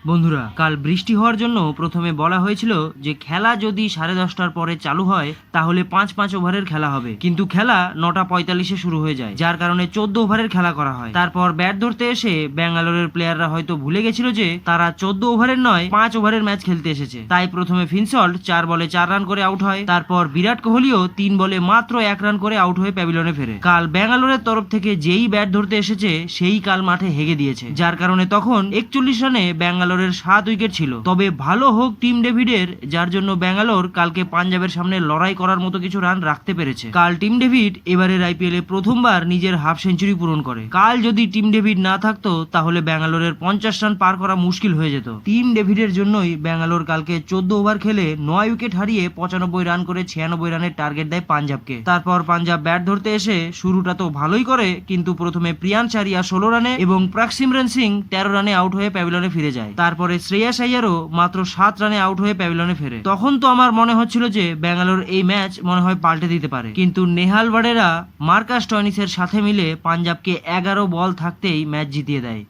বন্ধুরা, কাল বৃষ্টি হওয়ার জন্য প্রথমে বলা হয়েছিল যে খেলা যদি 10:30টার পরে চালু হয় তাহলে 5-5 ওভারের খেলা হবে, কিন্তু খেলা 9:45-এ শুরু হয়ে যায়, যার কারণে 14 ওভারের খেলা করা হয়। তারপর ব্যাট ধরতে এসে ব্যাঙ্গালোরের প্লেয়াররা হয়তো ভুলে গেছিল যে তারা 14 ওভারের নয় 5 ওভারের ম্যাচ খেলতে এসেছে। তাই প্রথমে ফিনসল্ট 4 বলে 4 রান করে আউট হয়। তারপর বিরাট কোহলিও 3 বলে মাত্র 1 রান করে আউট হয়ে প্যাভিলিয়নে ফেরে। কাল ব্যাঙ্গালোরের তরফ থেকে যেই ব্যাট ধরতে এসেছে সেই কাল মাঠে হেগে দিয়েছে, যার কারণে তখন 41 রানে ব্যাঙ্গালোরের 7 উইকেট ছিল। তবে ভালো হোক টিম ডেভিডের, যার জন্য ব্যাঙ্গালোর কালকে পাঞ্জাবের সামনে লড়াই করার মতো কিছু রান রাখতে পেরেছে। কাল টিম ডেভিড এবারের আইপিএল এ প্রথমবার নিজের হাফ সেঞ্চুরি পূরণ করে। কাল যদি টিম ডেভিড না থাকতো তাহলে ব্যাঙ্গালোরের 50 রান পার করা মুশকিল হয়ে যেত। টিম ডেভিডের জন্যই ব্যাঙ্গালোর কালকে 14 ওভার খেলে 9 উইকেট হারিয়ে 95 রান করে 96 রানের টার্গেট দেয় পাঞ্জাবকে। তারপর পাঞ্জাব ব্যাট ধরতে এসে শুরুটা তো ভালোই করে, কিন্তু প্রথমে প্রিয়ান চারিয়া 16 রানে এবং প্রাকসিমরন সিং 13 রানে আউট হয়ে প্যাভিলিয়নে ফিরে যায়। তারপরে শ্রেয়াস আইয়ারও মাত্র 7 রানে আউট হয়ে প্যাভিলিয়নে ফেরে। তখন তো আমার মনে হচ্ছিল যে ব্যাঙ্গালোর এই ম্যাচ মনে হয় পাল্টে দিতে পারে, কিন্তু নেহাল ওয়াডেরা মার্কাস স্টয়নিসের সাথে মিলে পাঞ্জাবকে 11 বল থাকতেই ম্যাচ জিতিয়ে দেয়।